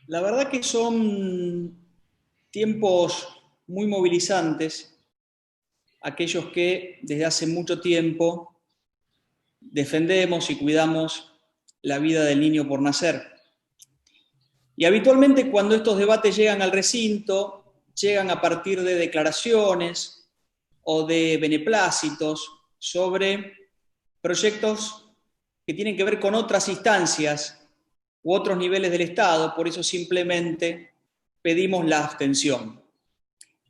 La verdad que son tiempos muy movilizantes, aquellos que desde hace mucho tiempo defendemos y cuidamos la vida del niño por nacer. Y habitualmente cuando estos debates llegan al recinto, llegan a partir de declaraciones o de beneplácitos sobre proyectos que tienen que ver con otras instancias u otros niveles del Estado, por eso simplemente pedimos la abstención.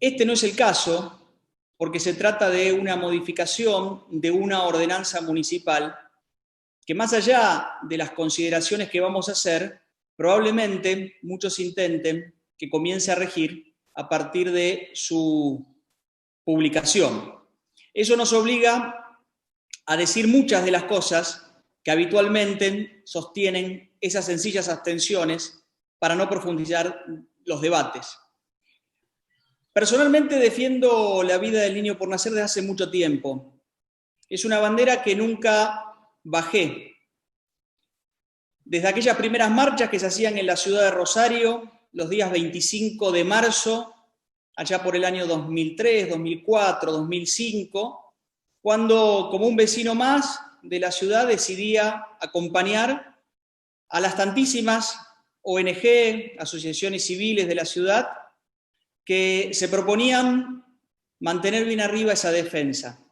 Este no es el caso, porque se trata de una modificación de una ordenanza municipal que, más allá de las consideraciones que vamos a hacer, probablemente muchos intenten que comience a regir a partir de su publicación. Eso nos obliga a decir muchas de las cosas que habitualmente sostienen esas sencillas abstenciones para no profundizar los debates. Personalmente defiendo la vida del niño por nacer desde hace mucho tiempo. Es una bandera que nunca bajé. Desde aquellas primeras marchas que se hacían en la ciudad de Rosario, los días 25 de marzo, allá por el año 2003, 2004, 2005, cuando como un vecino más de la ciudad decidía acompañar a las tantísimas ONG, asociaciones civiles de la ciudad, que se proponían mantener bien arriba esa defensa.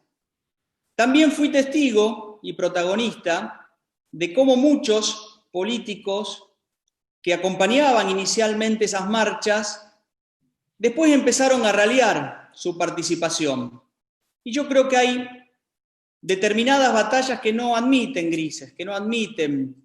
También fui testigo y protagonista de cómo muchos políticos que acompañaban inicialmente esas marchas, después empezaron a ralear su participación. Y yo creo que hay determinadas batallas que no admiten grises, que no admiten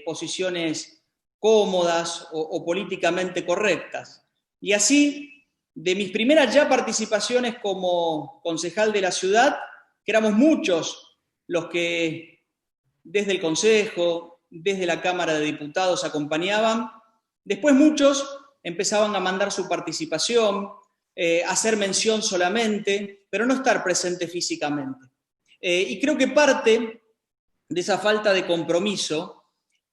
posiciones cómodas o políticamente correctas. Y así, de mis primeras ya participaciones como concejal de la ciudad, que éramos muchos los que desde el Consejo, desde la Cámara de Diputados acompañaban, después muchos empezaban a mandar su participación, hacer mención solamente, pero no estar presente físicamente. Y creo que parte de esa falta de compromiso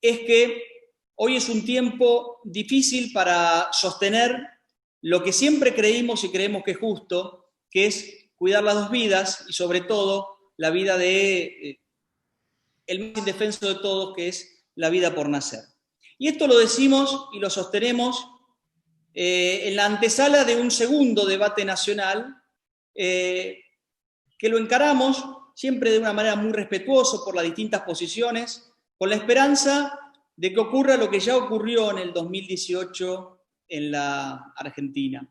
es que hoy es un tiempo difícil para sostener lo que siempre creímos y creemos que es justo, que es cuidar las dos vidas y sobre todo la vida de el más indefenso de todos, que es la vida por nacer. Y esto lo decimos y lo sostenemos en la antesala de un segundo debate nacional que lo encaramos siempre de una manera muy respetuosa por las distintas posiciones, con la esperanza de que ocurra lo que ya ocurrió en el 2018 en la Argentina.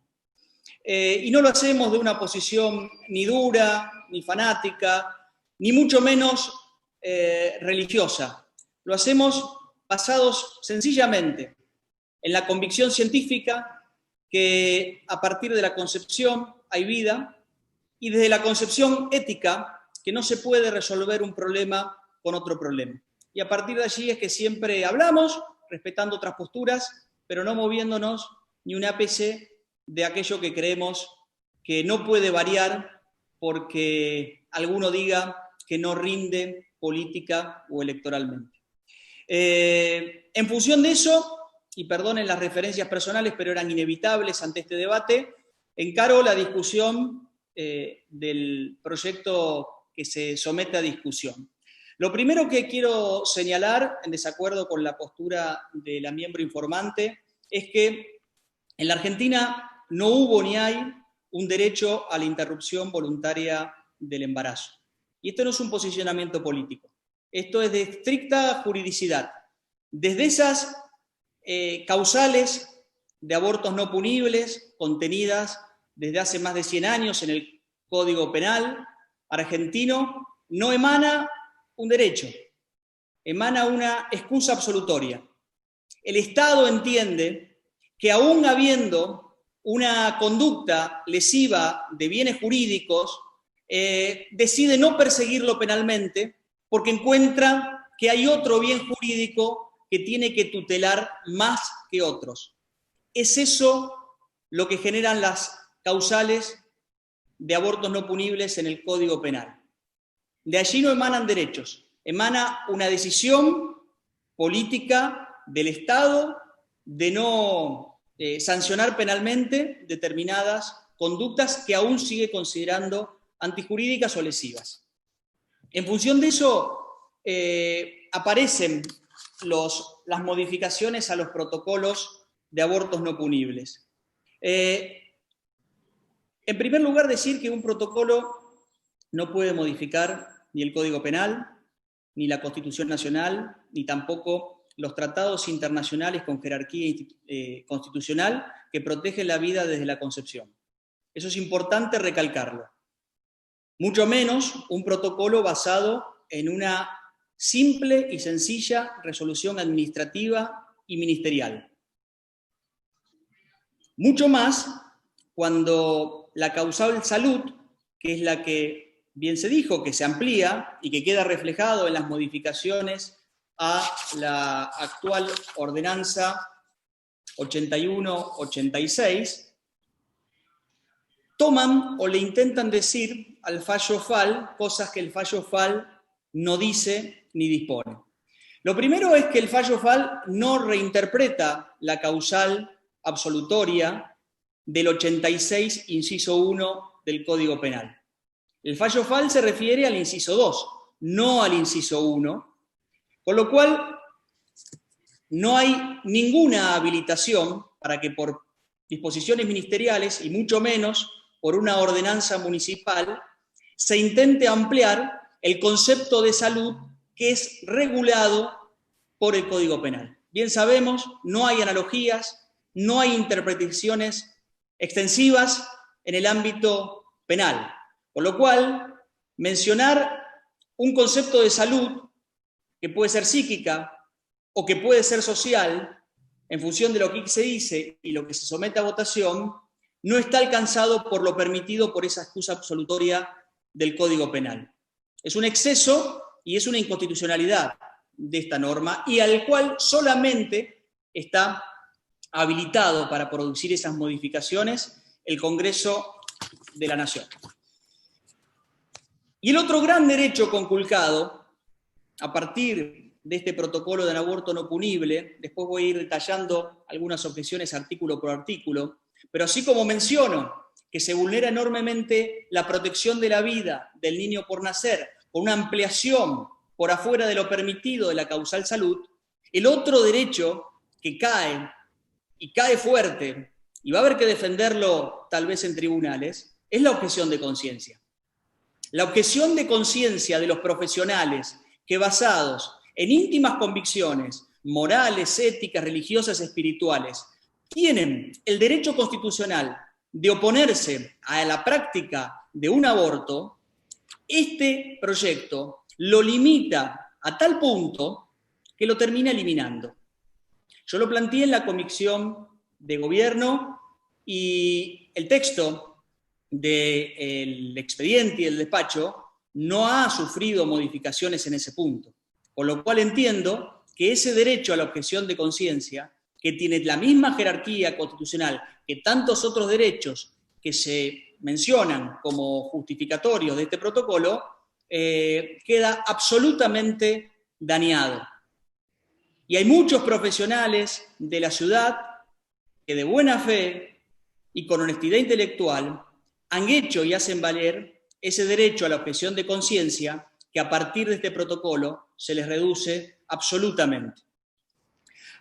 Y no lo hacemos de una posición ni dura, ni fanática, ni mucho menos religiosa. Lo hacemos basados sencillamente en la convicción científica que a partir de la concepción hay vida y desde la concepción ética que no se puede resolver un problema con otro problema. Y a partir de allí es que siempre hablamos, respetando otras posturas, pero no moviéndonos ni un ápice de aquello que creemos que no puede variar porque alguno diga que no rinde política o electoralmente. En función de eso, y perdonen las referencias personales, pero eran inevitables ante este debate, encaro la discusión del proyecto que se somete a discusión. Lo primero que quiero señalar, en desacuerdo con la postura de la miembro informante, es que en la Argentina no hubo ni hay un derecho a la interrupción voluntaria del embarazo. Y esto no es un posicionamiento político, esto es de estricta juridicidad. Desde esas causales de abortos no punibles contenidas desde hace más de 100 años en el Código Penal argentino, no emana un derecho, emana una excusa absolutoria. El Estado entiende que aún habiendo una conducta lesiva de bienes jurídicos, decide no perseguirlo penalmente porque encuentra que hay otro bien jurídico que tiene que tutelar más que otros. Es eso lo que generan las causales de abortos no punibles en el Código Penal. De allí no emanan derechos, emana una decisión política del Estado de no sancionar penalmente determinadas conductas que aún sigue considerando antijurídicas o lesivas. En función de eso, aparecen las modificaciones a los protocolos de abortos no punibles. En primer lugar, decir que un protocolo no puede modificar ni el Código Penal, ni la Constitución Nacional, ni tampoco los tratados internacionales con jerarquía constitucional que protegen la vida desde la concepción. Eso es importante recalcarlo. Mucho menos un protocolo basado en una simple y sencilla resolución administrativa y ministerial. Mucho más cuando la causal salud, que es la que bien se dijo, que se amplía y que queda reflejado en las modificaciones a la actual ordenanza 81-86, toman o le intentan decir al fallo FAL cosas que el fallo FAL no dice ni dispone. Lo primero es que el fallo FAL no reinterpreta la causal absolutoria del 86, inciso 1 del Código Penal. El fallo FAL se refiere al inciso 2, no al inciso 1, con lo cual no hay ninguna habilitación para que por disposiciones ministeriales, y mucho menos por una ordenanza municipal, se intente ampliar el concepto de salud que es regulado por el Código Penal. Bien sabemos, no hay analogías, no hay interpretaciones extensivas en el ámbito penal, con lo cual mencionar un concepto de salud que puede ser psíquica o que puede ser social, en función de lo que se dice y lo que se somete a votación, no está alcanzado por lo permitido por esa excusa absolutoria del Código Penal. Es un exceso y es una inconstitucionalidad de esta norma y al cual solamente está habilitado para producir esas modificaciones el Congreso de la Nación. Y el otro gran derecho conculcado, a partir de este protocolo del aborto no punible, después voy a ir detallando algunas objeciones artículo por artículo, pero así como menciono que se vulnera enormemente la protección de la vida del niño por nacer, con una ampliación por afuera de lo permitido de la causal salud, el otro derecho que cae, y cae fuerte, y va a haber que defenderlo tal vez en tribunales, es la objeción de conciencia. La objeción de conciencia de los profesionales que, basados en íntimas convicciones morales, éticas, religiosas, espirituales, tienen el derecho constitucional de oponerse a la práctica de un aborto, este proyecto lo limita a tal punto que lo termina eliminando. Yo lo planteé en la comisión de gobierno y el texto del expediente y el despacho no ha sufrido modificaciones en ese punto, con lo cual entiendo que ese derecho a la objeción de conciencia, que tiene la misma jerarquía constitucional que tantos otros derechos que se mencionan como justificatorios de este protocolo, queda absolutamente dañado. Y hay muchos profesionales de la ciudad que de buena fe y con honestidad intelectual han hecho y hacen valer ese derecho a la objeción de conciencia que a partir de este protocolo se les reduce absolutamente.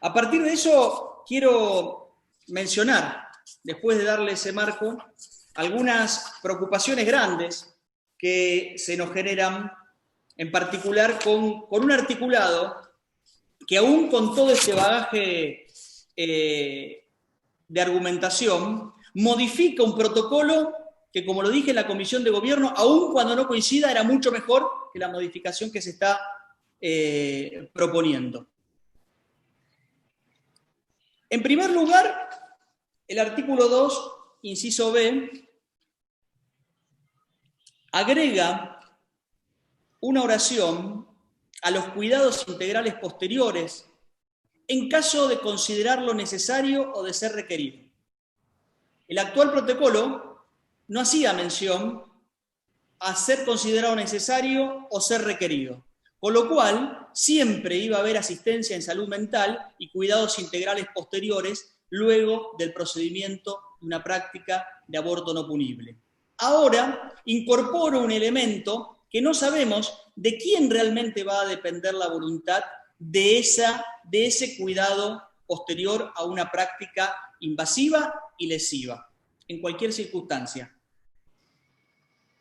A partir de eso quiero mencionar, después de darle ese marco, algunas preocupaciones grandes que se nos generan, en particular con un articulado que aún con todo este bagaje de argumentación, modifica un protocolo que, como lo dije en la Comisión de Gobierno, aún cuando no coincida, era mucho mejor que la modificación que se está proponiendo. En primer lugar, el artículo 2, inciso B, agrega una oración a los cuidados integrales posteriores en caso de considerarlo necesario o de ser requerido. El actual protocolo no hacía mención a ser considerado necesario o ser requerido, con lo cual siempre iba a haber asistencia en salud mental y cuidados integrales posteriores luego del procedimiento de una práctica de aborto no punible. Ahora incorporo un elemento que no sabemos de quién realmente va a depender la voluntad de ese cuidado posterior a una práctica invasiva y lesiva, en cualquier circunstancia.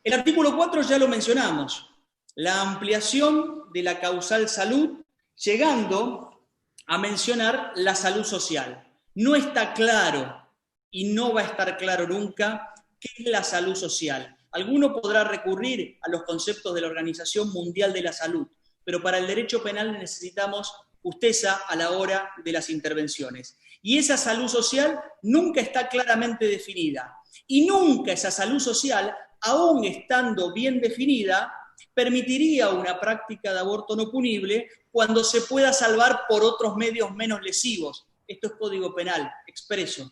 El artículo 4 ya lo mencionamos, la ampliación de la causal salud, llegando a mencionar la salud social. No está claro, y no va a estar claro nunca, qué es la salud social. Alguno podrá recurrir a los conceptos de la Organización Mundial de la Salud, pero para el derecho penal necesitamos justeza a la hora de las intervenciones. Y esa salud social nunca está claramente definida. Y nunca esa salud social, aún estando bien definida, permitiría una práctica de aborto no punible cuando se pueda salvar por otros medios menos lesivos. Esto es Código Penal, expreso.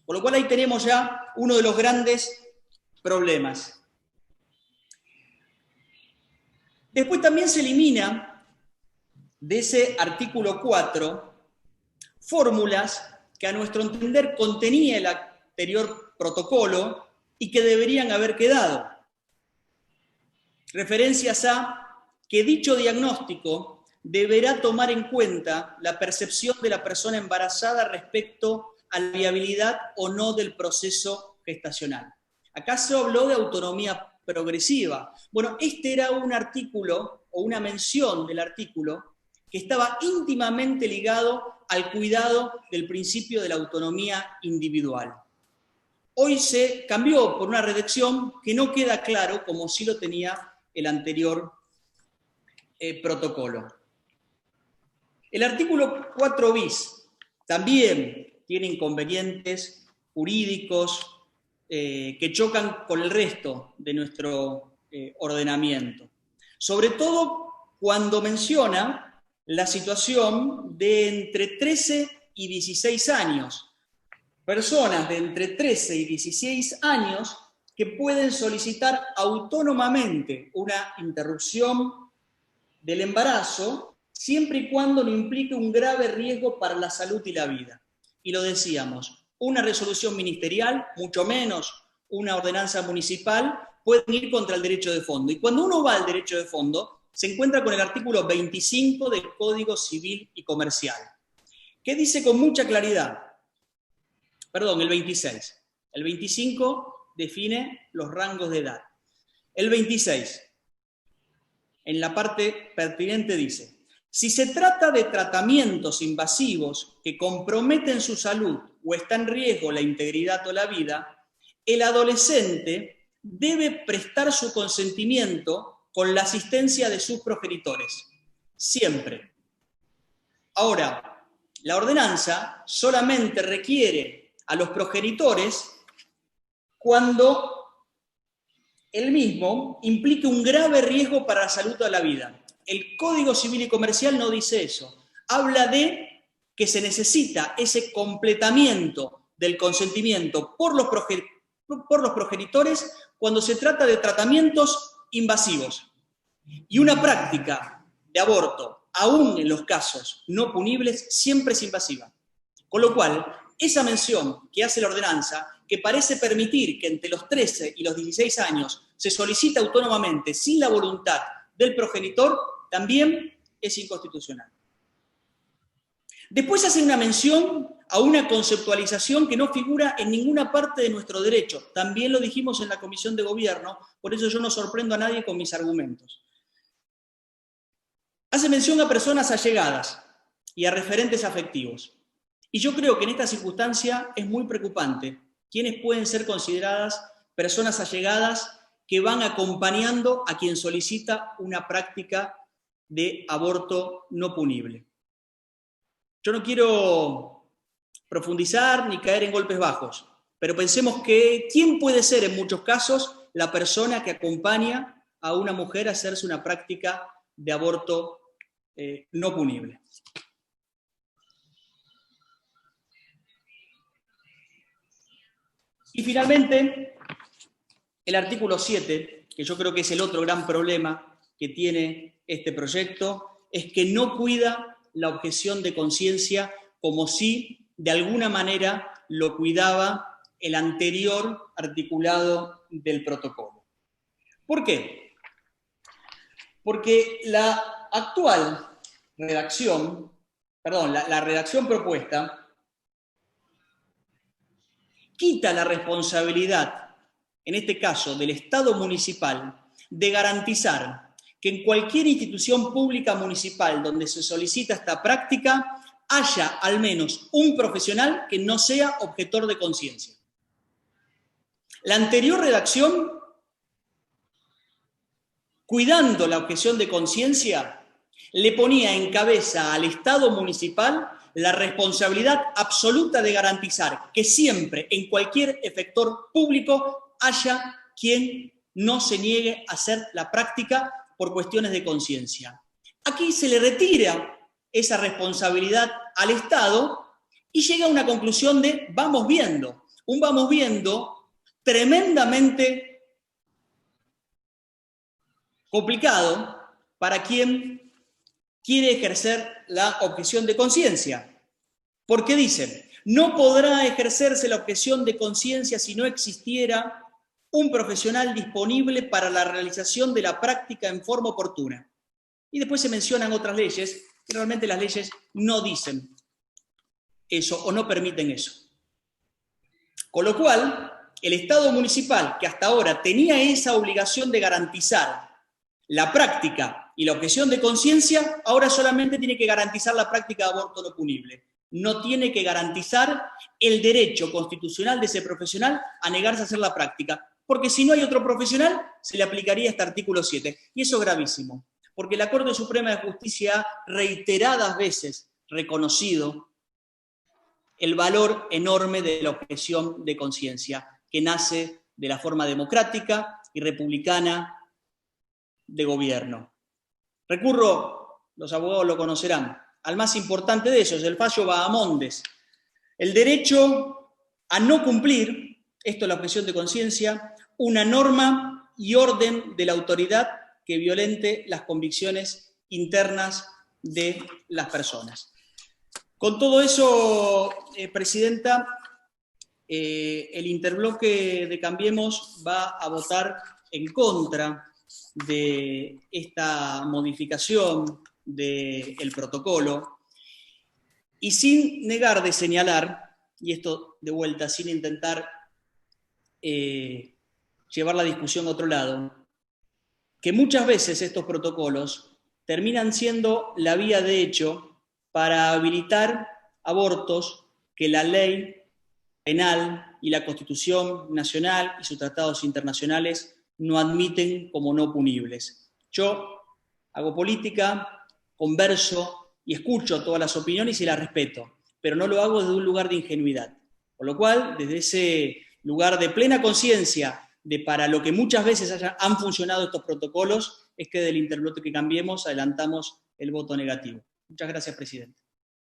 Con lo cual ahí tenemos ya uno de los grandes problemas. Después también se elimina de ese artículo 4 fórmulas que a nuestro entender contenía el anterior protocolo y que deberían haber quedado. Referencias a que dicho diagnóstico deberá tomar en cuenta la percepción de la persona embarazada respecto a la viabilidad o no del proceso gestacional. Acá se habló de autonomía progresiva. Bueno, este era un artículo o una mención del artículo que estaba íntimamente ligado al cuidado del principio de la autonomía individual. Hoy se cambió por una redacción que no queda claro como sí lo tenía el anterior protocolo. El artículo 4 bis también tiene inconvenientes jurídicos que chocan con el resto de nuestro ordenamiento. Sobre todo cuando menciona la situación de entre 13 y 16 años. Personas de entre 13 y 16 años que pueden solicitar autónomamente una interrupción del embarazo siempre y cuando no implique un grave riesgo para la salud y la vida. Y lo decíamos, una resolución ministerial, mucho menos una ordenanza municipal, pueden ir contra el derecho de fondo. Y cuando uno va al derecho de fondo, se encuentra con el artículo 25 del Código Civil y Comercial, que dice con mucha claridad, perdón, el 26. El 25 define los rangos de edad. El 26, en la parte pertinente dice, si se trata de tratamientos invasivos que comprometen su salud o está en riesgo la integridad o la vida, el adolescente debe prestar su consentimiento con la asistencia de sus progenitores, siempre. Ahora, la ordenanza solamente requiere a los progenitores cuando el mismo implique un grave riesgo para la salud o la vida. El Código Civil y Comercial no dice eso. Habla de que se necesita ese completamiento del consentimiento por los progenitores cuando se trata de tratamientos invasivos. Y una práctica de aborto, aún en los casos no punibles, siempre es invasiva. Con lo cual, esa mención que hace la ordenanza, que parece permitir que entre los 13 y los 16 años se solicite autónomamente sin la voluntad del progenitor, también es inconstitucional. Después hace una mención a una conceptualización que no figura en ninguna parte de nuestro derecho. También lo dijimos en la Comisión de Gobierno, por eso yo no sorprendo a nadie con mis argumentos. Hace mención a personas allegadas y a referentes afectivos. Y yo creo que en esta circunstancia es muy preocupante quiénes pueden ser consideradas personas allegadas que van acompañando a quien solicita una práctica de aborto no punible. Yo no quiero profundizar ni caer en golpes bajos, pero pensemos que quién puede ser en muchos casos la persona que acompaña a una mujer a hacerse una práctica de aborto no punible. Y finalmente, el artículo 7, que yo creo que es el otro gran problema que tiene este proyecto es que no cuida la objeción de conciencia como si de alguna manera lo cuidaba el anterior articulado del protocolo. ¿Por qué? Porque la actual redacción, la redacción propuesta, quita la responsabilidad, en este caso del Estado municipal, de garantizar que en cualquier institución pública municipal donde se solicita esta práctica haya al menos un profesional que no sea objetor de conciencia. La anterior redacción, cuidando la objeción de conciencia, le ponía en cabeza al Estado municipal la responsabilidad absoluta de garantizar que siempre, en cualquier efector público, haya quien no se niegue a hacer la práctica por cuestiones de conciencia. Aquí se le retira esa responsabilidad al Estado y llega a una conclusión de vamos viendo, un vamos viendo tremendamente complicado para quien quiere ejercer la objeción de conciencia. Porque dicen, no podrá ejercerse la objeción de conciencia si no existiera un profesional disponible para la realización de la práctica en forma oportuna. Y después se mencionan otras leyes, y realmente las leyes no dicen eso o no permiten eso. Con lo cual, el Estado municipal, que hasta ahora tenía esa obligación de garantizar la práctica y la objeción de conciencia, ahora solamente tiene que garantizar la práctica de aborto no punible. No tiene que garantizar el derecho constitucional de ese profesional a negarse a hacer la práctica, porque si no hay otro profesional, se le aplicaría este artículo 7. Y eso es gravísimo, porque la Corte Suprema de Justicia ha reiteradas veces reconocido el valor enorme de la objeción de conciencia, que nace de la forma democrática y republicana de gobierno. Recurro, los abogados lo conocerán, al más importante de esos, el fallo Bahamondes. El derecho a no cumplir, esto es la objeción de conciencia, una norma y orden de la autoridad que violente las convicciones internas de las personas. Con todo eso, Presidenta, el interbloque de Cambiemos va a votar en contra de esta modificación del protocolo y sin negar de señalar, y esto de vuelta sin intentar llevar la discusión a otro lado, que muchas veces estos protocolos terminan siendo la vía de hecho para habilitar abortos que la ley penal y la Constitución Nacional y sus tratados internacionales no admiten como no punibles. Yo hago política, converso y escucho todas las opiniones y las respeto, pero no lo hago desde un lugar de ingenuidad. Por lo cual, desde ese lugar de plena conciencia de para lo que muchas veces han funcionado estos protocolos, es que del interbloque que Cambiemos adelantamos el voto negativo. Muchas gracias, Presidente.